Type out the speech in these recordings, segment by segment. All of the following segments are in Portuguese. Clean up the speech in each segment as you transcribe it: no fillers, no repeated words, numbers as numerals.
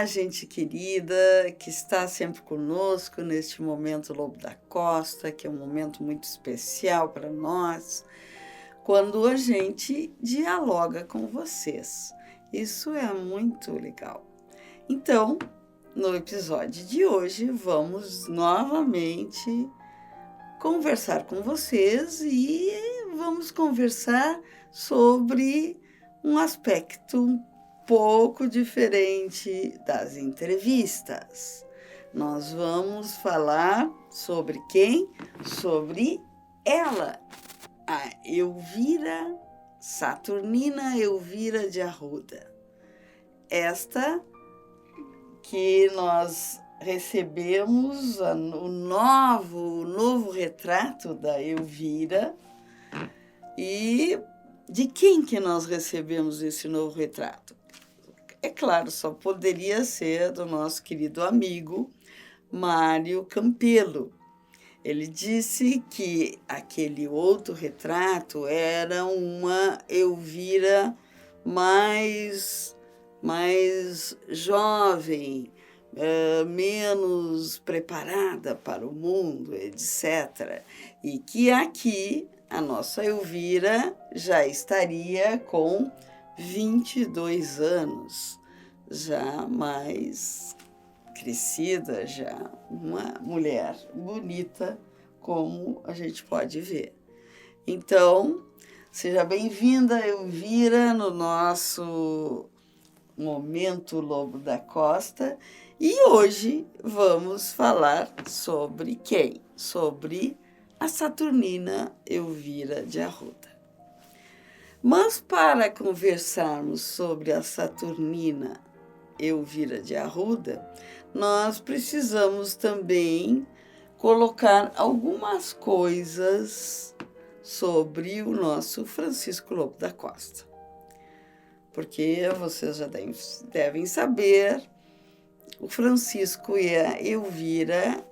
Olá, gente querida, que está sempre conosco neste momento Lobo da Costa, que é um momento muito especial para nós, quando a gente dialoga com vocês. Isso é muito legal. Então, no episódio de hoje, vamos novamente conversar com vocês e vamos conversar sobre um aspecto um pouco diferente das entrevistas. Nós vamos falar sobre quem? Sobre ela, a Elvira, Saturnina Elvira de Arruda. Esta que nós recebemos o novo retrato da Elvira. E de quem que nós recebemos esse novo retrato? É claro, só poderia ser do nosso querido amigo Mário Campelo. Ele disse que aquele outro retrato era uma Elvira mais jovem, menos preparada para o mundo, etc. E que aqui a nossa Elvira já estaria com 22 anos, já mais crescida, já uma mulher bonita, como a gente pode ver. Então, seja bem-vinda, Elvira, no nosso Momento Lobo da Costa. E hoje vamos falar sobre quem? Sobre a Saturnina Elvira de Arruda. Mas para conversarmos sobre a Saturnina Elvira de Arruda, nós precisamos também colocar algumas coisas sobre o nosso Francisco Lobo da Costa. Porque vocês já devem saber, o Francisco e a Elvira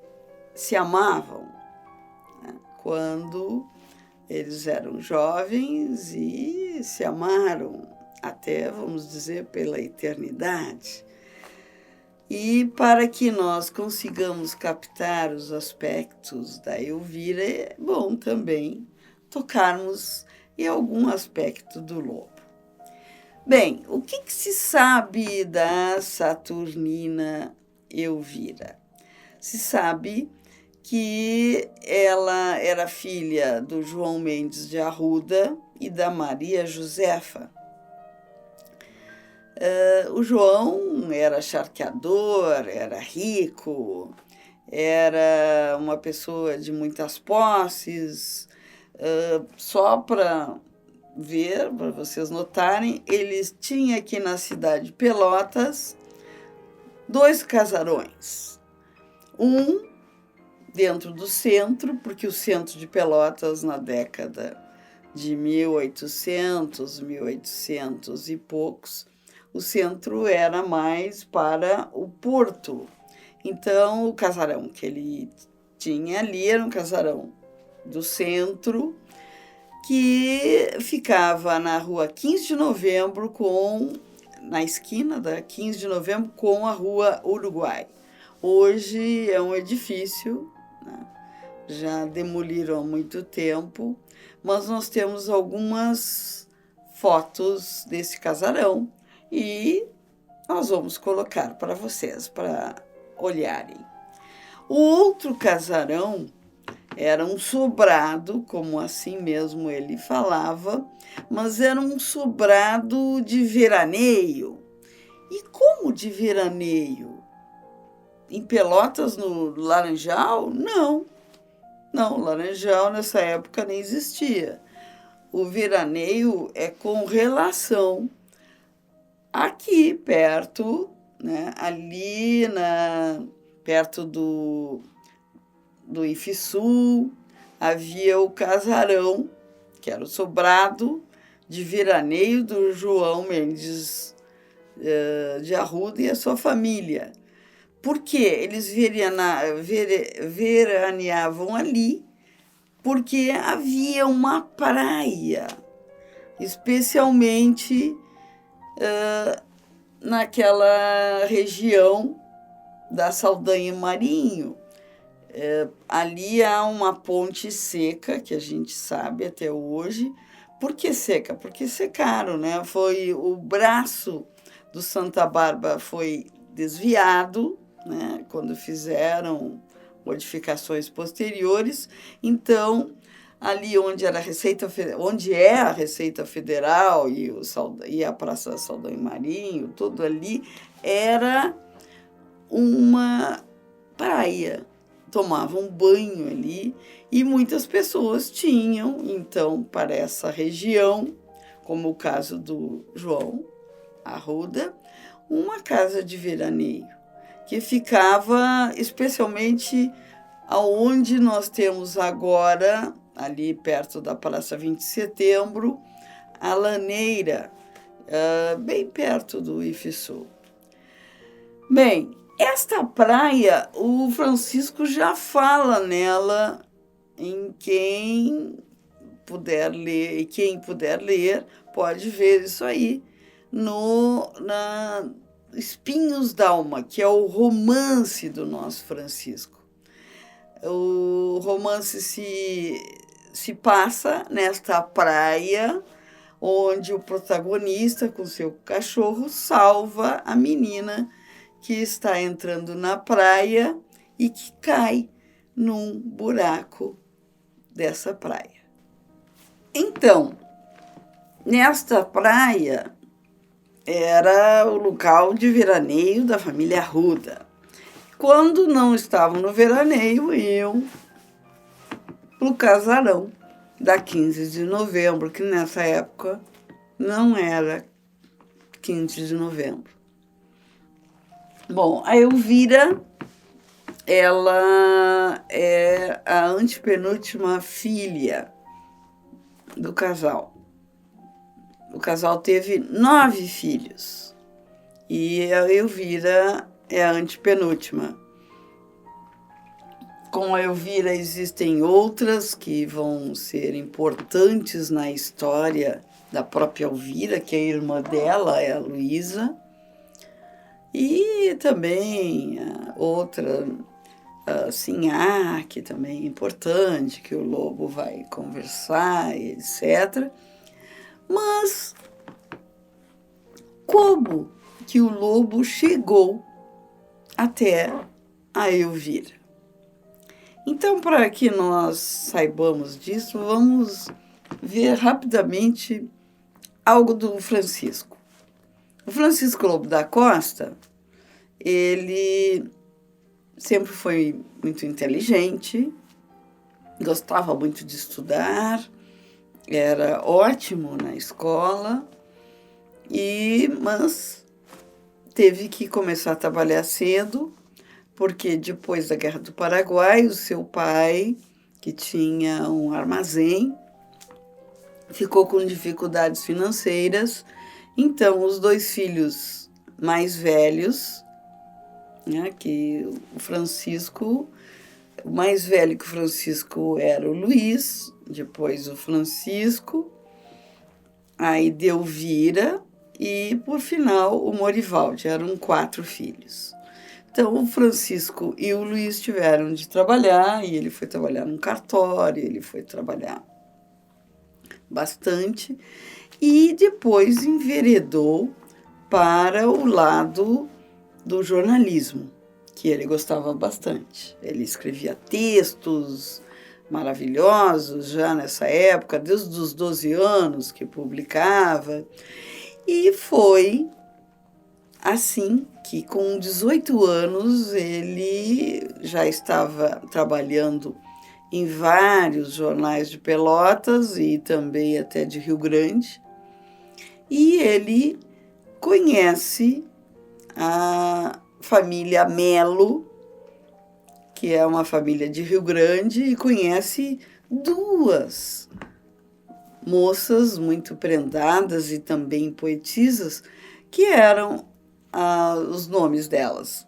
se amavam, né, quando eles eram jovens e se amaram até, vamos dizer, pela eternidade. E para que nós consigamos captar os aspectos da Elvira, é bom também tocarmos em algum aspecto do lobo. Bem, o que se sabe da Saturnina Elvira? Se sabe que ela era filha do João Mendes de Arruda e da Maria Josefa. O João era charqueador, era rico, era uma pessoa de muitas posses. Só para ver, para vocês notarem, eles tinham aqui na cidade de Pelotas 2 casarões. Um dentro do centro, porque o centro de Pelotas, na década de 1800 e poucos, o centro era mais para o porto. Então, o casarão que ele tinha ali era um casarão do centro, que ficava na rua 15 de Novembro, na esquina da 15 de Novembro com a rua Uruguai. Hoje é um edifício, né? Já demoliram há muito tempo, mas nós temos algumas fotos desse casarão e nós vamos colocar para vocês, para olharem. O outro casarão era um sobrado, como assim mesmo ele falava, mas era um sobrado de veraneio. E como de veraneio? Em Pelotas, no Laranjal? Não, Laranjal nessa época nem existia. O veraneio é com relação aqui perto, né, ali perto do Ifisul, havia o casarão, que era o sobrado de veraneio do João Mendes de Arruda e a sua família. Por quê? Eles veraneavam ali porque havia uma praia, especialmente naquela região da Saldanha Marinho. Ali há uma ponte seca, que a gente sabe até hoje. Por que seca? Porque secaram, né? Foi o braço do Santa Bárbara foi desviado, né? Quando fizeram modificações posteriores. Então, ali onde era onde é a Receita Federal e a Praça Saldanha Marinho, tudo ali era uma praia. Tomavam banho ali e muitas pessoas tinham, então, para essa região, como o caso do João Arruda, uma casa de veraneio, que ficava especialmente aonde nós temos agora, ali perto da Praça 20 de Setembro, a Laneira, bem perto do IFSU. Bem, esta praia, o Francisco já fala nela em quem puder ler, e quem puder ler pode ver isso aí na Espinhos d'Alma, que é o romance do nosso Francisco. O romance se passa nesta praia, onde o protagonista, com seu cachorro, salva a menina que está entrando na praia e que cai num buraco dessa praia. Então, nesta praia era o local de veraneio da família Arruda. Quando não estavam no veraneio, iam para o casarão da 15 de novembro, que nessa época não era 15 de novembro. Bom, a Elvira, ela é a antepenúltima filha do casal. O casal teve 9 filhos e a Elvira é a antepenúltima. Com a Elvira existem outras que vão ser importantes na história da própria Elvira, que é a irmã dela, é a Luísa. E também outra, Sinhá, que também é importante, que o Lobo vai conversar, etc. Mas como que o Lobo chegou até a Elvira? Então, para que nós saibamos disso, vamos ver rapidamente algo do Francisco. O Francisco Lobo da Costa, ele sempre foi muito inteligente, gostava muito de estudar, era ótimo na escola, mas teve que começar a trabalhar cedo, porque depois da Guerra do Paraguai, o seu pai, que tinha um armazém, ficou com dificuldades financeiras. Então, os 2 filhos mais velhos, né, que o Francisco, o mais velho que o Francisco era o Luiz, depois o Francisco, aí Delvira e, por final, o Morivaldi. Eram 4 filhos. Então, o Francisco e o Luiz tiveram de trabalhar, e ele foi trabalhar num cartório, ele foi trabalhar bastante, e depois enveredou para o lado do jornalismo, que ele gostava bastante. Ele escrevia textos maravilhosos já nessa época, desde os 12 anos que publicava, e foi assim que, com 18 anos, ele já estava trabalhando em vários jornais de Pelotas e também até de Rio Grande, e ele conhece a família Melo, que é uma família de Rio Grande, e conhece 2 moças muito prendadas e também poetisas, que eram os nomes delas: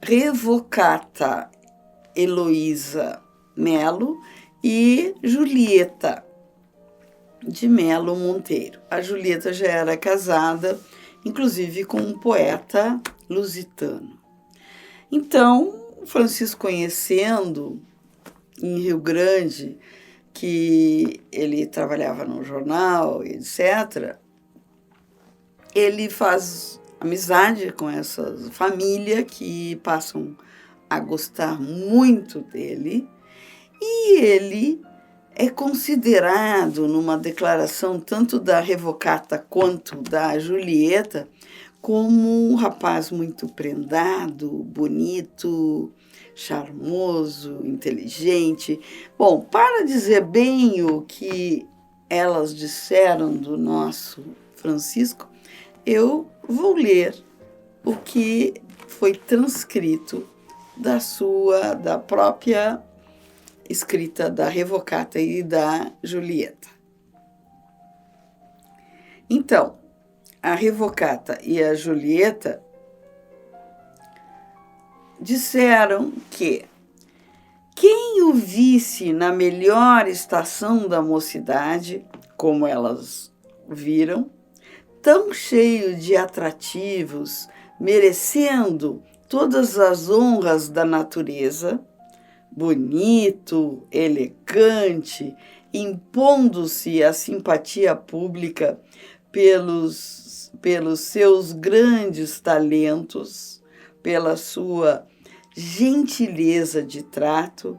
Revocata Heloísa Melo e Julieta de Melo Monteiro. A Julieta já era casada inclusive com um poeta lusitano. Então, Francisco, conhecendo em Rio Grande, que ele trabalhava no jornal, etc., ele faz amizade com essa família que passam a gostar muito dele, e ele é considerado, numa declaração tanto da Revocata quanto da Julieta, como um rapaz muito prendado, bonito, charmoso, inteligente. Bom, para dizer bem o que elas disseram do nosso Francisco, eu vou ler o que foi transcrito da própria escrita da Revocata e da Julieta. Então, a Revocata e a Julieta disseram que quem o visse na melhor estação da mocidade, como elas viram, tão cheio de atrativos, merecendo todas as honras da natureza, bonito, elegante, impondo-se à simpatia pública pelos seus grandes talentos, pela sua gentileza de trato,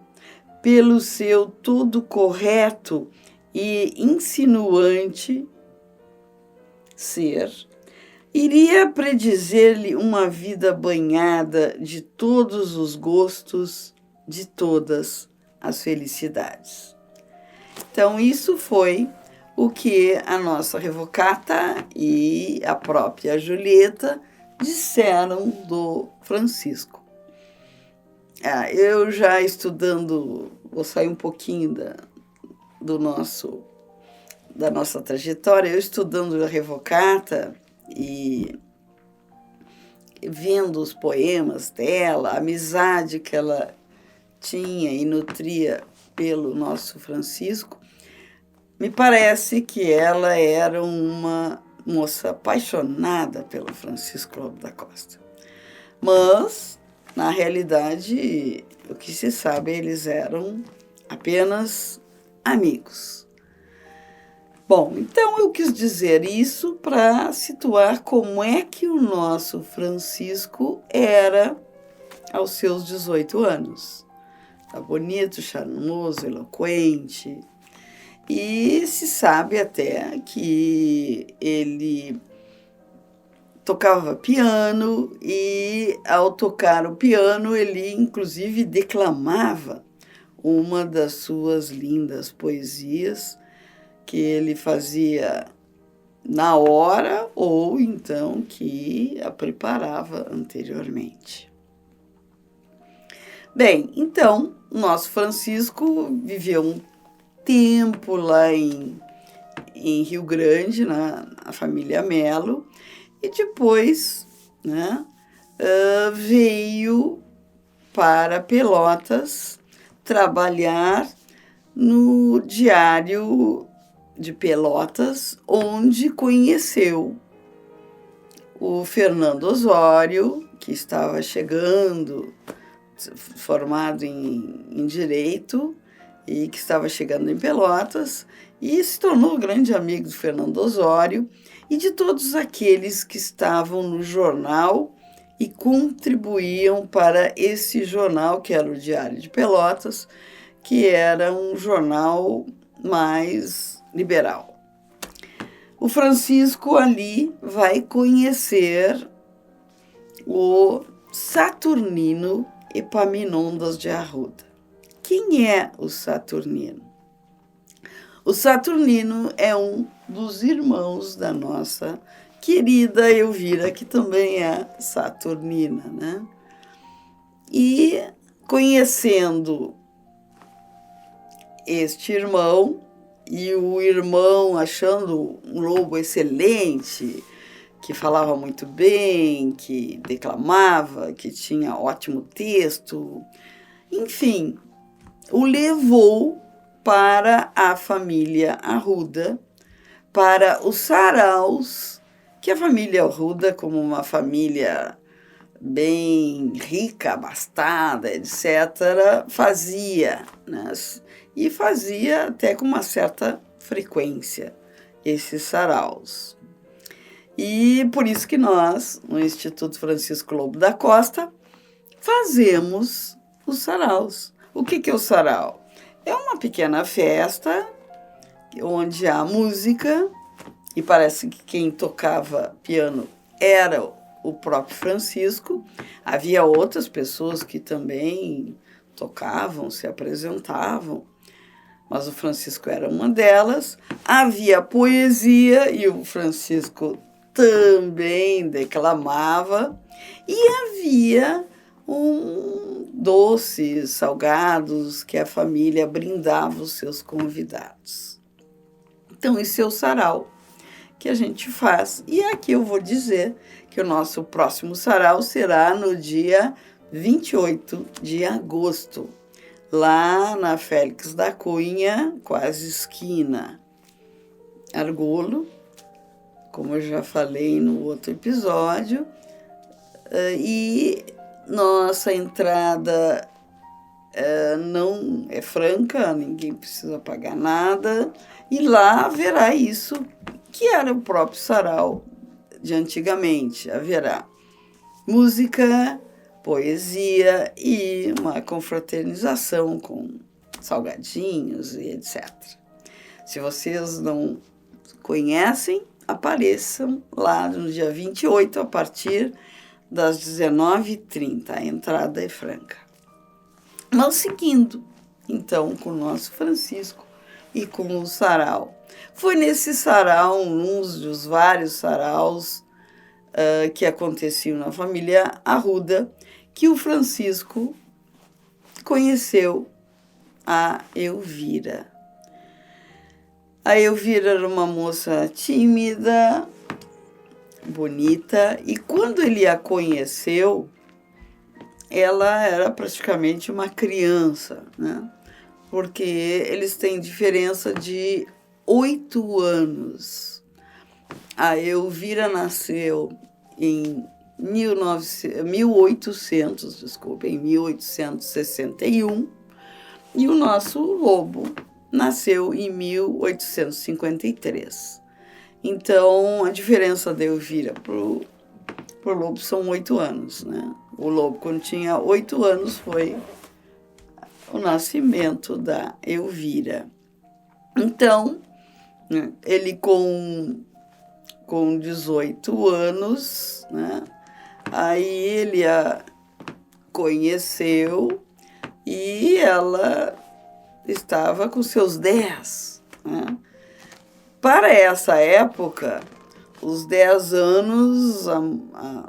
pelo seu todo correto e insinuante ser, iria predizer-lhe uma vida banhada de todos os gostos, de todas as felicidades. Então, isso foi o que a nossa Revocata e a própria Julieta disseram do Francisco. Eu já estudando, vou sair um pouquinho da nossa trajetória, eu estudando a Revocata e vendo os poemas dela, a amizade que ela tinha e nutria pelo nosso Francisco, me parece que ela era uma moça apaixonada pelo Francisco Lobo da Costa. Mas, na realidade, o que se sabe, eles eram apenas amigos. Bom, então eu quis dizer isso para situar como é que o nosso Francisco era aos seus 18 anos. Tá bonito, charmoso, eloquente. E se sabe até que ele tocava piano e, ao tocar o piano, ele inclusive declamava uma das suas lindas poesias que ele fazia na hora ou então que a preparava anteriormente. Bem, então, nosso Francisco viveu um tempo lá em Rio Grande, na família Melo, e depois, né, veio para Pelotas trabalhar no Diário de Pelotas, onde conheceu o Fernando Osório, que estava chegando, formado em Direito, e que estava chegando em Pelotas, e se tornou grande amigo do Fernando Osório e de todos aqueles que estavam no jornal e contribuíam para esse jornal, que era o Diário de Pelotas, que era um jornal mais liberal. O Francisco ali vai conhecer o Saturnino Epaminondas de Arruda. Quem é o Saturnino? O Saturnino é um dos irmãos da nossa querida Elvira, que também é saturnina, né? E conhecendo este irmão, e o irmão achando um lobo excelente, que falava muito bem, que declamava, que tinha ótimo texto, enfim, o levou para a família Arruda, para os saraus que a família Arruda, como uma família bem rica, abastada, etc., fazia, né? E fazia até com uma certa frequência esses saraus. E por isso que nós, no Instituto Francisco Lobo da Costa, fazemos os saraus. O que é o sarau? É uma pequena festa onde há música, e parece que quem tocava piano era o próprio Francisco. Havia outras pessoas que também tocavam, se apresentavam, mas o Francisco era uma delas. Havia poesia e o Francisco também declamava, e havia doces, salgados que a família brindava os seus convidados. Então, esse é o sarau que a gente faz. E aqui eu vou dizer que o nosso próximo sarau será no dia 28 de agosto, lá na Félix da Cunha, quase esquina Argolo, como eu já falei no outro episódio. E nossa entrada não é franca, ninguém precisa pagar nada, e lá haverá isso que era o próprio sarau de antigamente. Haverá música, poesia e uma confraternização com salgadinhos e etc. Se vocês não conhecem, apareçam lá no dia 28, a partir das 19h30. A entrada é franca. Mas seguindo, então, com o nosso Francisco e com o sarau. Foi nesse sarau, um dos vários saraus que aconteciam na família Arruda, que o Francisco conheceu a Elvira. A Elvira era uma moça tímida, bonita, e quando ele a conheceu, ela era praticamente uma criança, né? Porque eles têm diferença de 8 anos. A Elvira nasceu em 1861, e o nosso Lobo nasceu em 1853. Então, a diferença da Elvira pro Lobo são 8 anos, né? O Lobo, quando tinha 8 anos, foi o nascimento da Elvira. Então, ele com 18 anos, né? Aí ele a conheceu e ela estava com seus 10, né? Para essa época, os 10 anos, a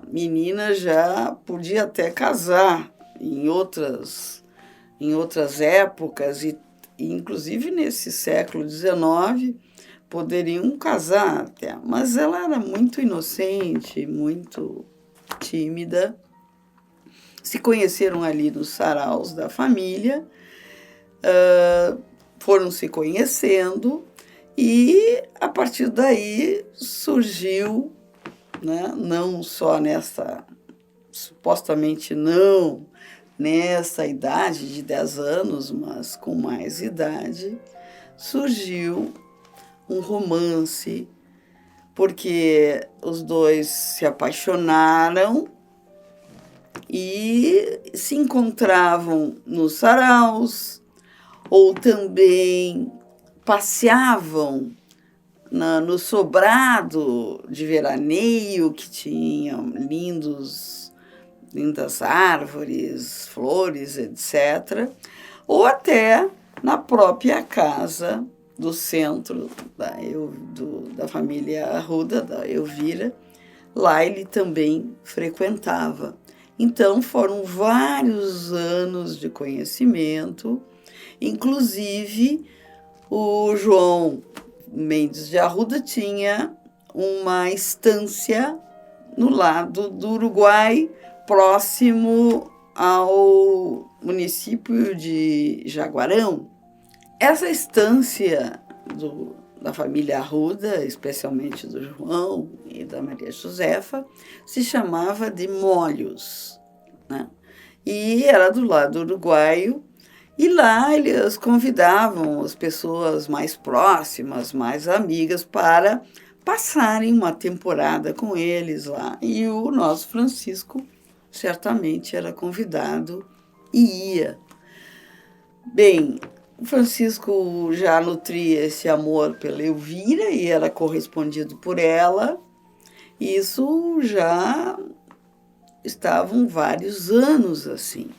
menina já podia até casar em outras épocas, e inclusive nesse século XIX, poderiam casar até. Mas ela era muito inocente, muito tímida. Se conheceram ali nos saraus da família, foram se conhecendo, e a partir daí surgiu, né, não só supostamente não nessa idade de 10 anos, mas com mais idade, surgiu um romance, porque os dois se apaixonaram e se encontravam nos saraus, ou também passeavam no sobrado de veraneio, que tinha lindas árvores, flores, etc., ou até na própria casa do centro da família Arruda, da Elvira. Lá ele também frequentava. Então, foram vários anos de conhecimento. Inclusive, o João Mendes de Arruda tinha uma estância no lado do Uruguai, próximo ao município de Jaguarão. Essa estância da família Arruda, especialmente do João e da Maria Josefa, se chamava de Molhos, né? E era do lado uruguaio, e lá eles convidavam as pessoas mais próximas, mais amigas, para passarem uma temporada com eles lá. E o nosso Francisco certamente era convidado e ia. Bem, o Francisco já nutria esse amor pela Elvira e era correspondido por ela. Isso já estavam vários anos assim.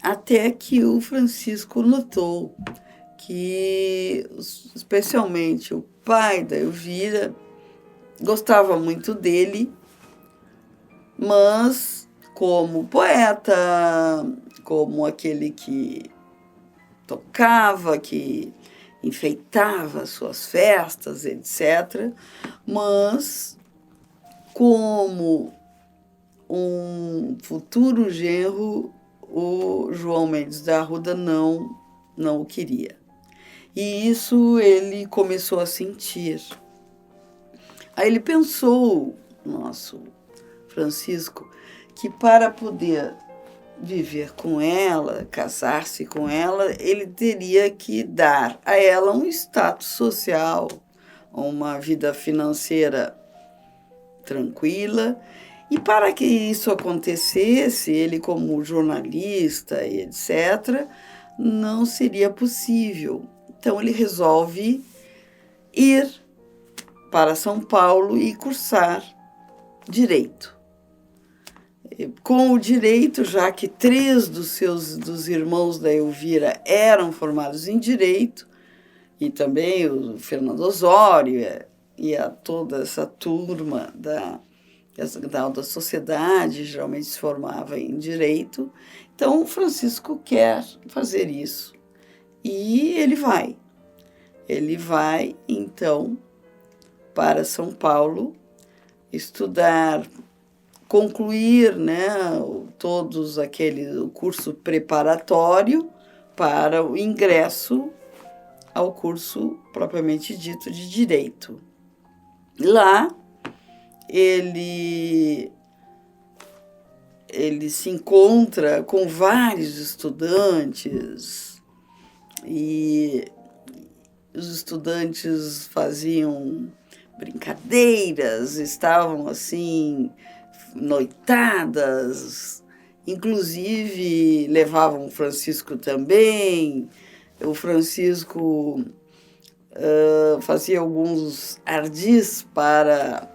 Até que o Francisco notou que, especialmente o pai da Elvira, gostava muito dele, mas como poeta, como aquele que tocava, que enfeitava suas festas, etc., mas como um futuro genro, o João Mendes da Arruda não o queria. E isso ele começou a sentir. Aí ele pensou, nosso Francisco, que para poder viver com ela, casar-se com ela, ele teria que dar a ela um status social, uma vida financeira tranquila. E para que isso acontecesse, ele como jornalista e etc., não seria possível. Então ele resolve ir para São Paulo e cursar Direito. Com o Direito, já que 3 dos irmãos da Elvira eram formados em Direito, e também o Fernando Osório e toda essa turma da sociedade geralmente se formava em Direito. Então, o Francisco quer fazer isso. E ele vai. Ele vai, então, para São Paulo, estudar, concluir, né, todos o curso preparatório para o ingresso ao curso propriamente dito de Direito. Lá, ele se encontra com vários estudantes e os estudantes faziam brincadeiras, estavam assim, noitadas, inclusive levavam o Francisco também. O Francisco fazia alguns ardis para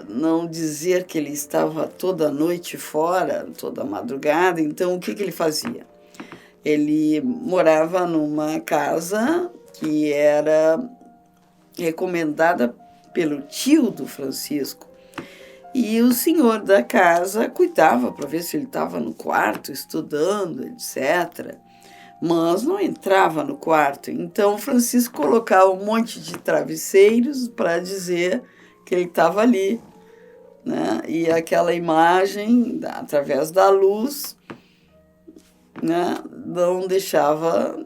não dizer que ele estava toda noite fora, toda madrugada. Então, o que ele fazia? Ele morava numa casa que era recomendada pelo tio do Francisco. E o senhor da casa cuidava para ver se ele estava no quarto estudando, etc., mas não entrava no quarto. Então, Francisco colocava um monte de travesseiros para dizer que ele estava ali, né? E aquela imagem, através da luz, né, não deixava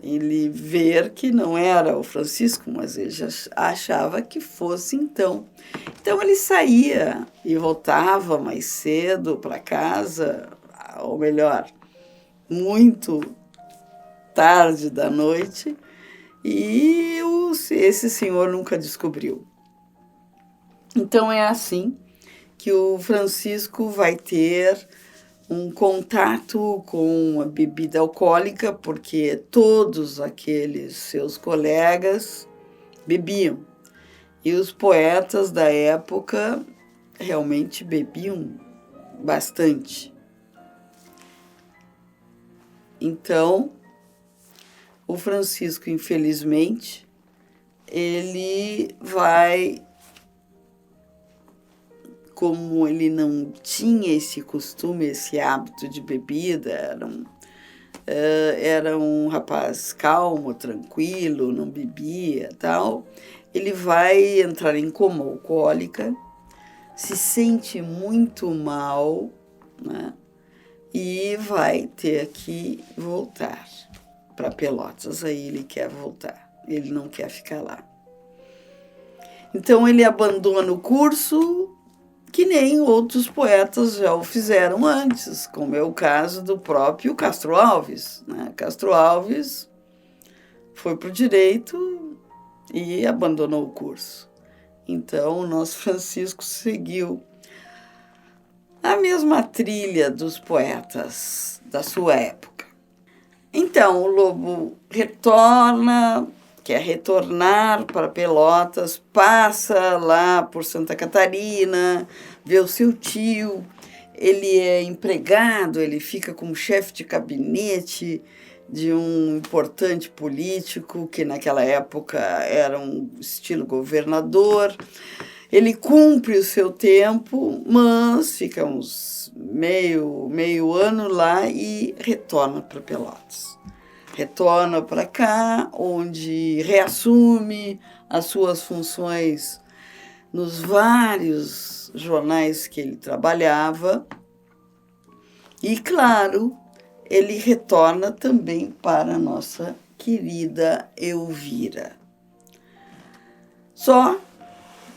ele ver que não era o Francisco, mas ele já achava que fosse então. Então, ele saía e voltava mais cedo para casa, ou melhor, muito tarde da noite, e esse senhor nunca descobriu. Então é assim que o Francisco vai ter um contato com a bebida alcoólica, porque todos aqueles seus colegas bebiam. E os poetas da época realmente bebiam bastante. Então, o Francisco, infelizmente, ele vai, como ele não tinha esse costume, esse hábito de bebida, era um rapaz calmo, tranquilo, não bebia, tal, ele vai entrar em coma alcoólica, se sente muito mal, né? E vai ter que voltar para Pelotas. Aí ele quer voltar, ele não quer ficar lá. Então ele abandona o curso, que nem outros poetas já o fizeram antes, como é o caso do próprio Castro Alves, né? Castro Alves foi para o direito e abandonou o curso. Então o nosso Francisco seguiu a mesma trilha dos poetas da sua época. Então o Lobo retorna, quer retornar para Pelotas, passa lá por Santa Catarina, vê o seu tio, ele é empregado, ele fica como chefe de gabinete de um importante político, que naquela época era um estilo governador. Ele cumpre o seu tempo, mas fica uns meio ano lá e retorna para Pelotas. Retorna para cá, onde reassume as suas funções nos vários jornais que ele trabalhava. E, claro, ele retorna também para a nossa querida Elvira. Só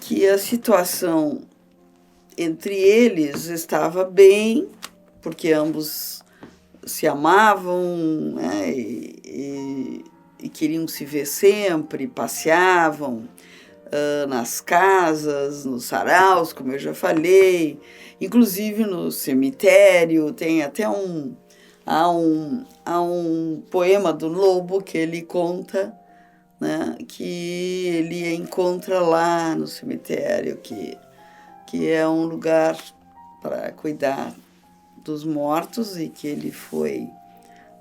que a situação entre eles estava bem, porque ambos se amavam, né, e queriam se ver sempre, passeavam nas casas, nos saraus, como eu já falei, inclusive no cemitério. Tem até há um poema do Lobo que ele conta, né, que ele encontra lá no cemitério, que é um lugar para cuidar dos mortos, e que ele foi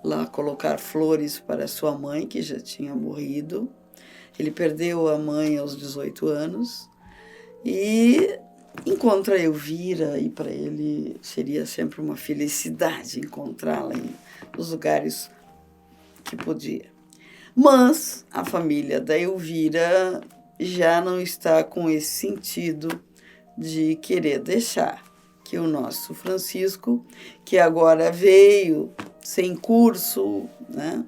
lá colocar flores para sua mãe, que já tinha morrido. Ele perdeu a mãe aos 18 anos e encontra a Elvira, e para ele seria sempre uma felicidade encontrá-la nos lugares que podia. Mas a família da Elvira já não está com esse sentido de querer deixar que o nosso Francisco, que agora veio sem curso, né,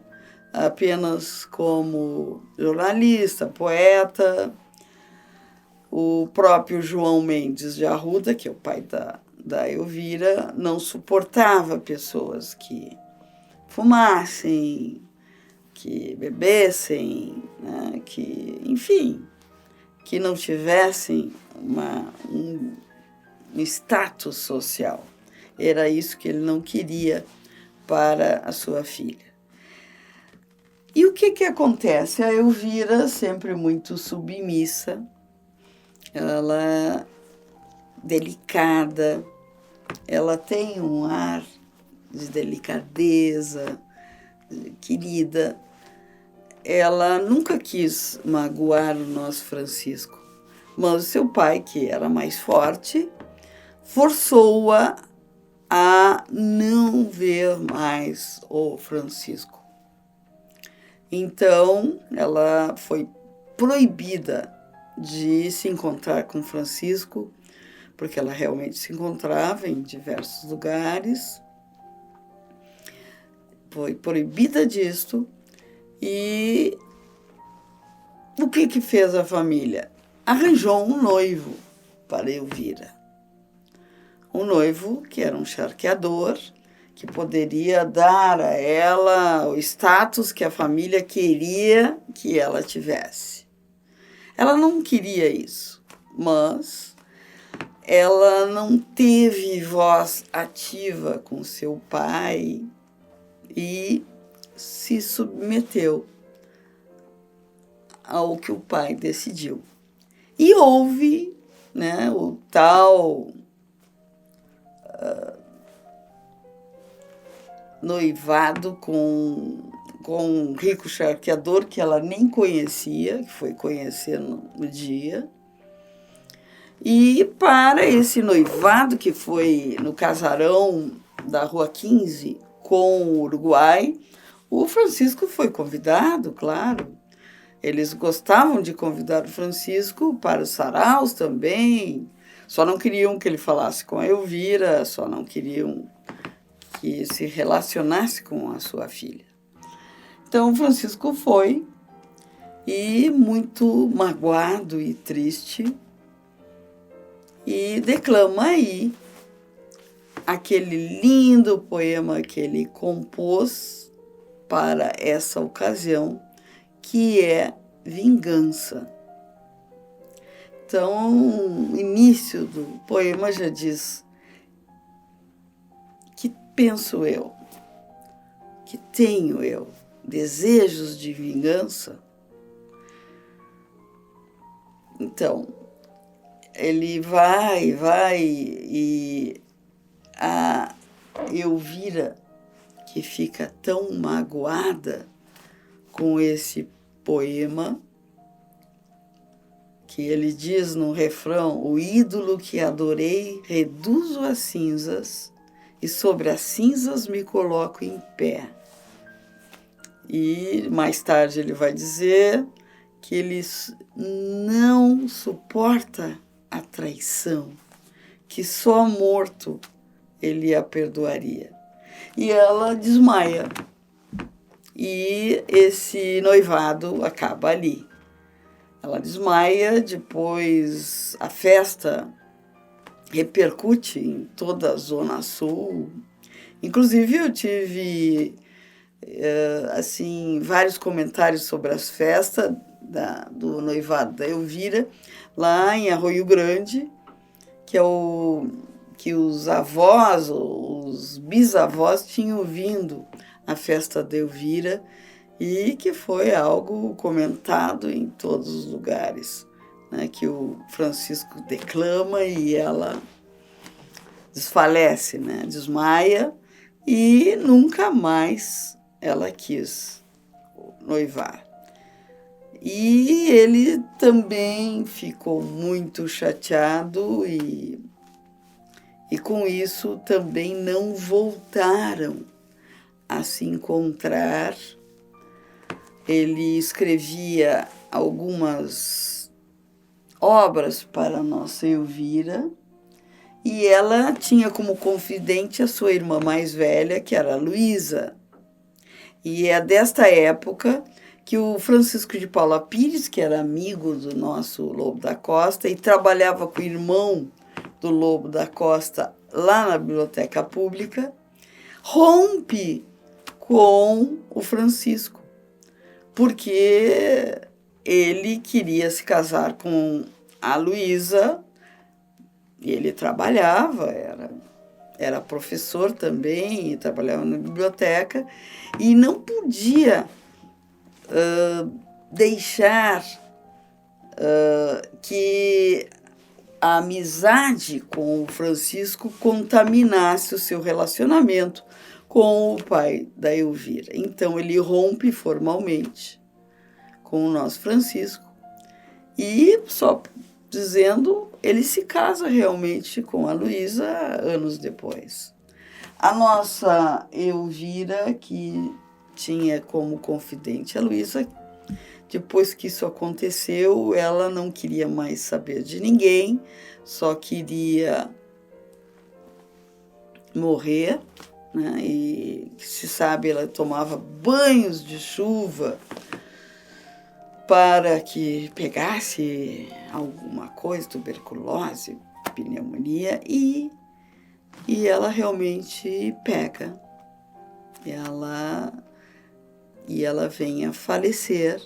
apenas como jornalista, poeta, o próprio João Mendes de Arruda, que é o pai da Elvira, não suportava pessoas que fumassem, que bebessem, né, que, enfim, que não tivessem um status social. Era isso que ele não queria para a sua filha. E o que acontece? A Elvira, sempre muito submissa, ela delicada, ela tem um ar de delicadeza, querida. Ela nunca quis magoar o nosso Francisco, mas o seu pai, que era mais forte, forçou-a a não ver mais o Francisco. Então, ela foi proibida de se encontrar com Francisco, porque ela realmente se encontrava em diversos lugares. Foi proibida disto. E o que fez a família? Arranjou um noivo para Elvira. Um noivo que era um charqueador, que poderia dar a ela o status que a família queria que ela tivesse. Ela não queria isso, mas ela não teve voz ativa com seu pai e se submeteu ao que o pai decidiu. E houve, né, o tal noivado com um rico charqueador que ela nem conhecia, que foi conhecer no dia. E para esse noivado, que foi no casarão da Rua 15 com o Uruguai, o Francisco foi convidado, claro. Eles gostavam de convidar o Francisco para os saraus também. Só não queriam que ele falasse com a Elvira, só não queriam que se relacionasse com a sua filha. Então, Francisco foi, e muito magoado e triste, e declama aí aquele lindo poema que ele compôs para essa ocasião, que é Vingança. Então, o início do poema já diz: que penso eu, que tenho eu desejos de vingança. Então, ele vai, e a Elvira, que fica tão magoada com esse poema, que ele diz no refrão: o ídolo que adorei reduzo a cinzas, e sobre as cinzas me coloco em pé. E mais tarde ele vai dizer que ele não suporta a traição, que só morto ele a perdoaria. E ela desmaia. E esse noivado acaba ali. Ela desmaia, depois a festa repercute em toda a Zona Sul. Inclusive, eu tive vários comentários sobre as festas do noivado da Elvira, lá em Arroio Grande, que os avós, os bisavós tinham vindo à festa da Elvira, e que foi algo comentado em todos os lugares, né, que o Francisco declama e ela desfalece, né, desmaia, e nunca mais ela quis noivar. E ele também ficou muito chateado e com isso também não voltaram a se encontrar. Ele escrevia algumas obras para a nossa Elvira, e ela tinha como confidente a sua irmã mais velha, que era a Luísa. E é desta época que o Francisco de Paula Pires, que era amigo do nosso Lobo da Costa e trabalhava com o irmão do Lobo da Costa lá na Biblioteca Pública, rompe com o Francisco, porque ele queria se casar com a Luísa, e ele trabalhava, era professor também, e trabalhava na biblioteca, e não podia deixar que a amizade com o Francisco contaminasse o seu relacionamento com o pai da Elvira. Então, ele rompe formalmente com o nosso Francisco e, só dizendo, ele se casa realmente com a Luísa anos depois. A nossa Elvira, que tinha como confidente a Luísa, depois que isso aconteceu, ela não queria mais saber de ninguém, só queria morrer, né? E, se sabe, ela tomava banhos de chuva para que pegasse alguma coisa, tuberculose, pneumonia, e ela realmente pega. E ela vem a falecer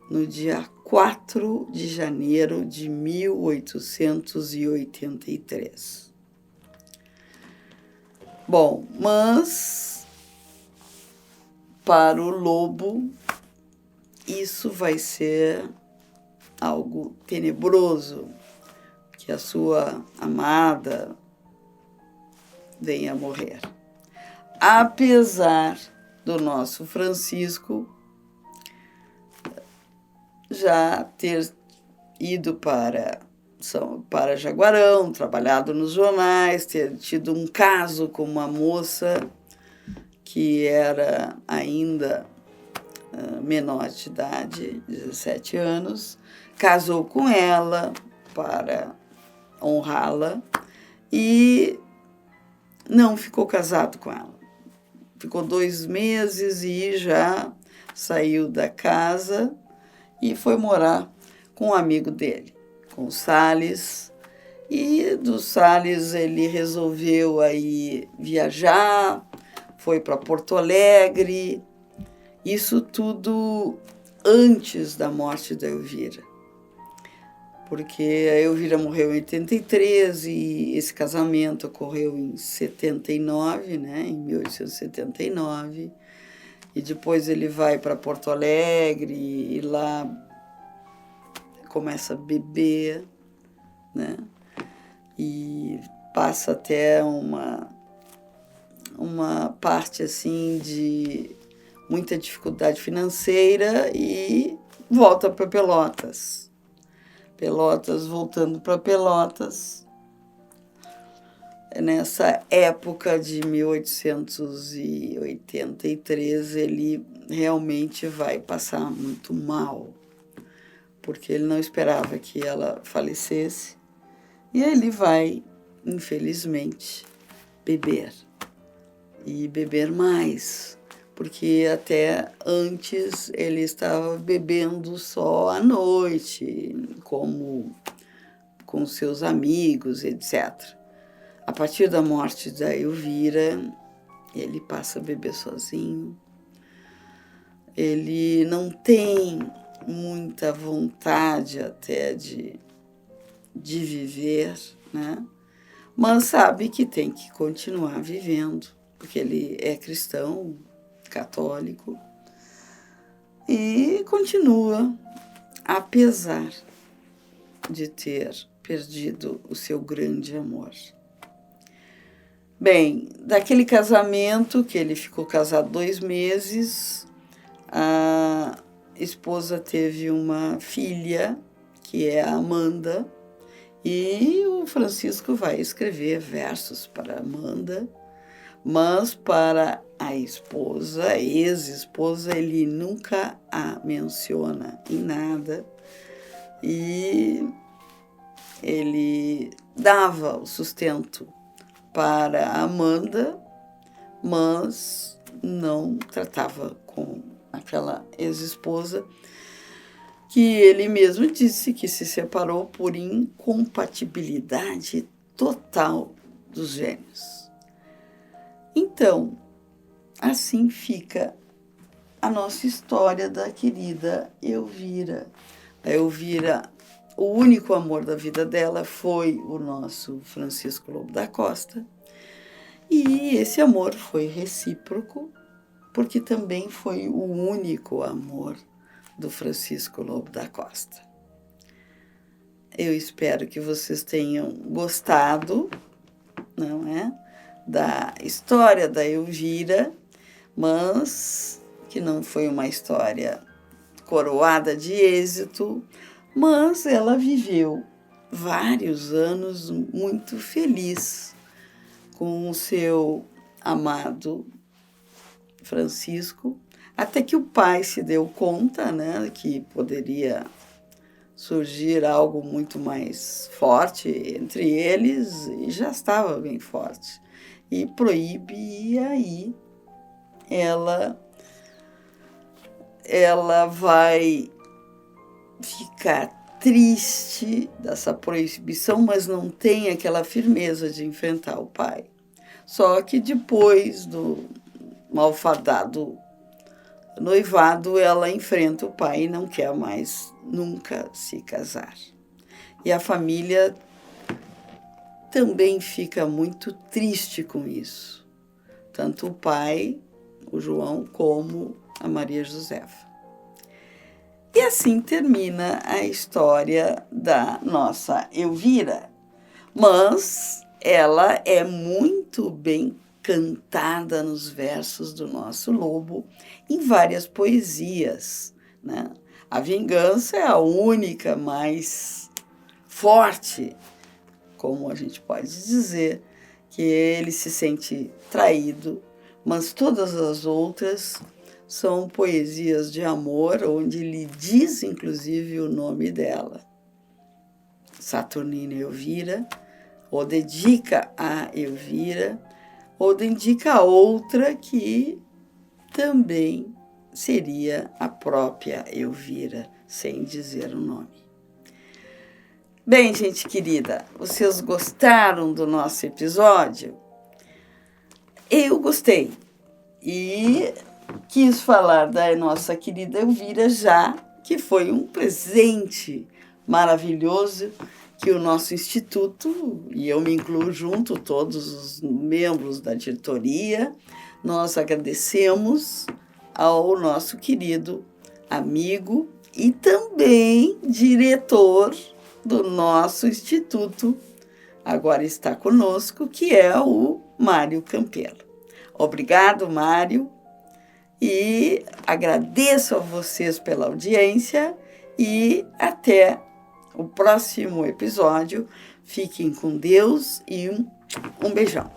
no dia 4 de janeiro de 1883. Bom, mas para o Lobo isso vai ser algo tenebroso, que a sua amada venha a morrer. Apesar do nosso Francisco já ter ido para Jaguarão, trabalhado nos jornais, ter tido um caso com uma moça que era ainda menor de idade, 17 anos, casou com ela para honrá-la e não ficou casado com ela. Ficou 2 meses e já saiu da casa e foi morar com um amigo dele, com o Salles. E do Salles ele resolveu aí viajar, foi para Porto Alegre, isso tudo antes da morte da Elvira. Porque a Elvira morreu em 83 e esse casamento ocorreu em 79, né, em 1879. E depois ele vai para Porto Alegre e lá começa a beber, né? E passa até uma parte assim de muita dificuldade financeira e volta para Pelotas. Voltando para Pelotas, nessa época de 1883, ele realmente vai passar muito mal, porque ele não esperava que ela falecesse. E ele vai, infelizmente, beber. E beber mais, porque até antes ele estava bebendo só à noite, como com seus amigos, etc. A partir da morte da Elvira, ele passa a beber sozinho. Ele não tem muita vontade até de viver, né? Mas sabe que tem que continuar vivendo, porque ele é cristão, católico, e continua, apesar de ter perdido o seu grande amor. Bem, daquele casamento, que ele ficou casado 2 meses, a esposa teve uma filha, que é a Amanda, e o Francisco vai escrever versos para Amanda, mas para a esposa, a ex-esposa, ele nunca a menciona em nada. E ele dava o sustento para a Amanda, mas não tratava com aquela ex-esposa, que ele mesmo disse que se separou por incompatibilidade total dos gênios. Então, assim fica a nossa história da querida Elvira. A Elvira, o único amor da vida dela foi o nosso Francisco Lobo da Costa, e esse amor foi recíproco, porque também foi o único amor do Francisco Lobo da Costa. Eu espero que vocês tenham gostado, não é, da história da Elvira, mas que não foi uma história coroada de êxito, mas ela viveu vários anos muito feliz com o seu amado Francisco, até que o pai se deu conta, né, que poderia surgir algo muito mais forte entre eles, e já estava bem forte, e proíbe, e aí ela vai ficar triste dessa proibição, mas não tem aquela firmeza de enfrentar o pai. Só que depois do malfadado noivado, ela enfrenta o pai e não quer mais nunca se casar. E a família também fica muito triste com isso. Tanto o pai, o João, como a Maria Josefa. E assim termina a história da nossa Elvira. Mas ela é muito bem cantada nos versos do nosso Lobo, em várias poesias, né? A vingança é a única mais forte, como a gente pode dizer, que ele se sente traído, mas todas as outras são poesias de amor, onde ele diz, inclusive, o nome dela, Saturnina Elvira, ou dedica a Elvira, ou dedica a outra que também seria a própria Elvira, sem dizer o nome. Bem, gente querida, vocês gostaram do nosso episódio? Eu gostei e quis falar da nossa querida Elvira, já que foi um presente maravilhoso que o nosso instituto, e eu me incluo junto, todos os membros da diretoria, nós agradecemos ao nosso querido amigo e também diretor do nosso instituto, agora está conosco, que é o Mário Campelo. Obrigado, Mário, e agradeço a vocês pela audiência e até o próximo episódio. Fiquem com Deus e um beijão.